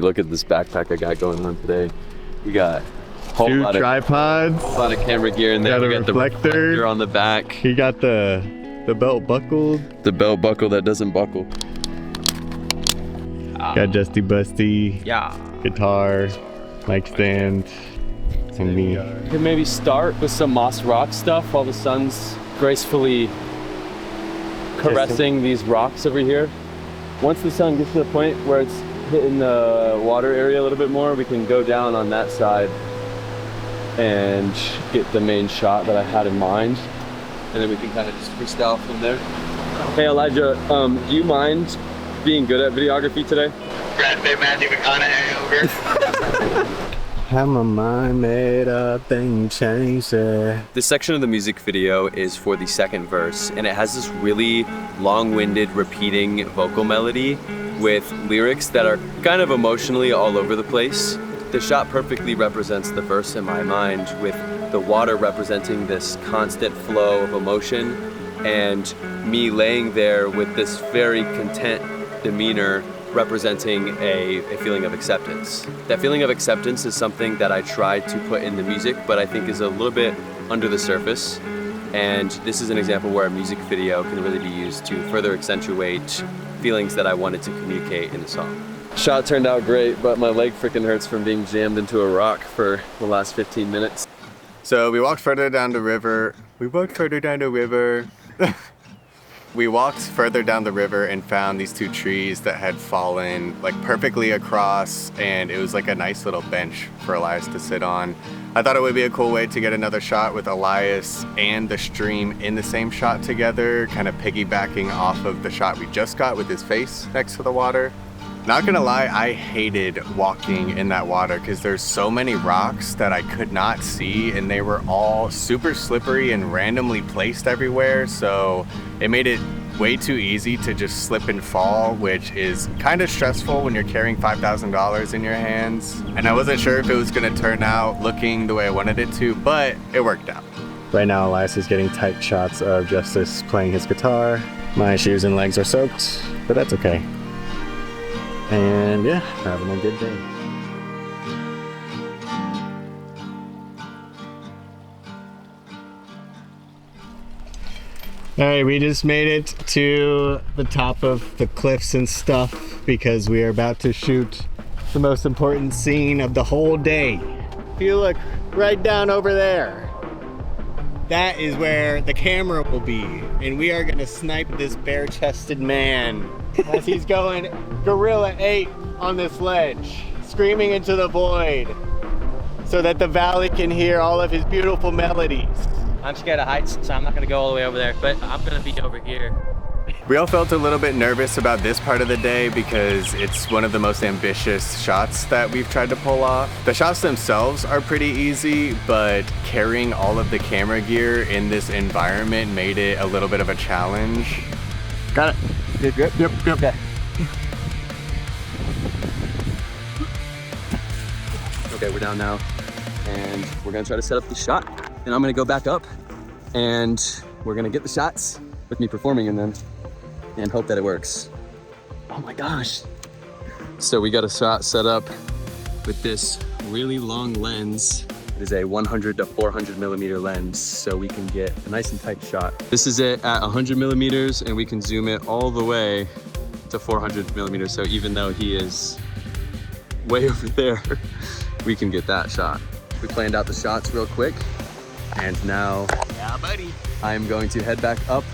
Look at this backpack I got going on today. We got a whole Two lot tripods. A lot of camera gear in there. Got a We got the reflector on the back. He got the belt buckled. The belt buckle that doesn't buckle. Got Justy Busty. Yeah. Guitar, mic stand, and me. We can maybe start with some moss rock stuff while the sun's gracefully caressing these rocks over here. Once the sun gets to the point where it's hitting the water area a little bit more, we can go down on that side and get the main shot that I had in mind. And then we can kind of just freestyle from there. Hey Elijah, do you mind being good at videography today? Have my mind made up, then you change it. This section of the music video is for the second verse, and it has this really long-winded repeating vocal melody with lyrics that are kind of emotionally all over the place. The shot perfectly represents the verse in my mind, with the water representing this constant flow of emotion and me laying there with this very content demeanor representing a feeling of acceptance. That feeling of acceptance is something that I try to put in the music, but I think is a little bit under the surface. And this is an example where a music video can really be used to further accentuate feelings that I wanted to communicate in the song. Shot turned out great, but my leg freaking hurts from being jammed into a rock for the last 15 minutes. So we walked further down the river. We walked further down the river and found these two trees that had fallen like perfectly across, and it was like a nice little bench for Elias to sit on. I thought it would be a cool way to get another shot with Elias and the stream in the same shot together, kind of piggybacking off of the shot we just got with his face next to the water. Not gonna lie, I hated walking in that water because there's so many rocks that I could not see, and they were all super slippery and randomly placed everywhere, so it made it way too easy to just slip and fall, which is kind of stressful when you're carrying $5,000 in your hands. And I wasn't sure if it was gonna turn out looking the way I wanted it to, but it worked out. Right now, Elias is getting tight shots of Justus playing his guitar. My shoes and legs are soaked, but that's okay. And yeah, having a good day. All right, we just made it to the top of the cliffs and stuff because we are about to shoot the most important scene of the whole day. If you look right down over there, that is where the camera will be, and we are gonna snipe this bare-chested man as he's going Gorilla 8 on this ledge, screaming into the void so that the valley can hear all of his beautiful melodies. I'm scared of heights, so I'm not gonna go all the way over there, but I'm gonna be over here. We all felt a little bit nervous about this part of the day because it's one of the most ambitious shots that we've tried to pull off. The shots themselves are pretty easy, but carrying all of the camera gear in this environment made it a little bit of a challenge. Got it. Good grip? Yep. Okay. Okay, we're down now, and we're gonna try to set up the shot, and I'm gonna go back up, and we're gonna get the shots with me performing in them, and hope that it works. Oh my gosh. So we got a shot set up with this really long lens. It is a 100 to 400 millimeter lens, so we can get a nice and tight shot. This is it at 100 millimeters, and we can zoom it all the way to 400 millimeters. So even though he is way over there, we can get that shot. We planned out the shots real quick, and now, yeah, buddy, I'm going to head back up.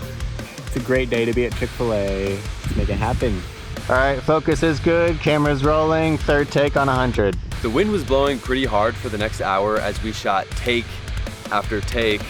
It's a great day to be at Chick-fil-A. Let's make it happen. All right, focus is good, camera's rolling, third take on 100. The wind was blowing pretty hard for the next hour as we shot take after take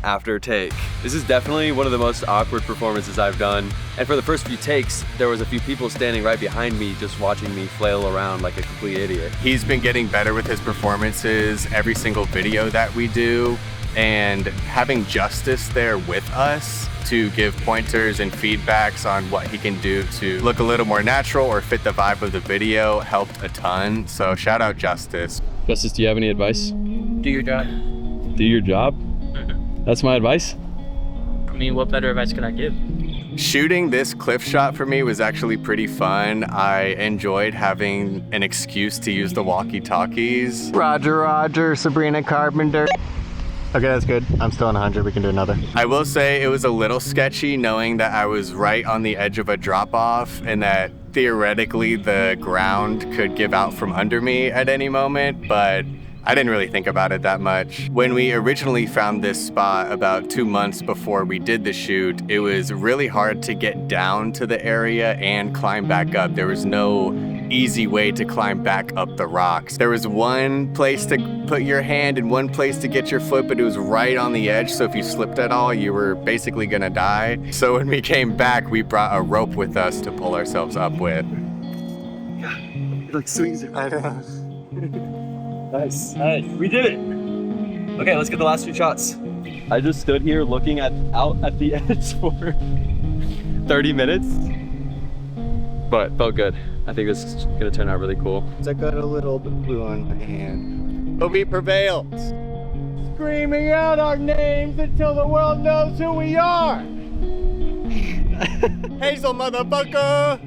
after take. This is definitely one of the most awkward performances I've done. And for the first few takes, there was a few people standing right behind me just watching me flail around like a complete idiot. He's been getting better with his performances every single video that we do, and having Justus there with us to give pointers and feedbacks on what he can do to look a little more natural or fit the vibe of the video helped a ton. So shout out Justus. Justus, do you have any advice? Do your job. Do your job? That's my advice? I mean, what better advice could I give? Shooting this cliff shot for me was actually pretty fun. I enjoyed having an excuse to use the walkie-talkies. Roger, Roger, Sabrina Carpenter. Okay, that's good. I'm still on 100. We can do another. I will say it was a little sketchy knowing that I was right on the edge of a drop-off and that theoretically the ground could give out from under me at any moment, but I didn't really think about it that much. When we originally found this spot about 2 months before we did the shoot, it was really hard to get down to the area and climb back up. There was no easy way to climb back up the rocks. There was one place to put your hand and one place to get your foot, but it was right on the edge, so if you slipped at all, you were basically gonna die. So when we came back, we brought a rope with us to pull ourselves up with. It like swings it. I know. Nice. Hey, we did it. Okay, let's get the last few shots. I just stood here looking out at the edge for 30 minutes, but felt good. I think this is gonna turn out really cool. I got a little blue on my hand. But we prevailed. Screaming out our names until the world knows who we are. Hazel, motherfucker!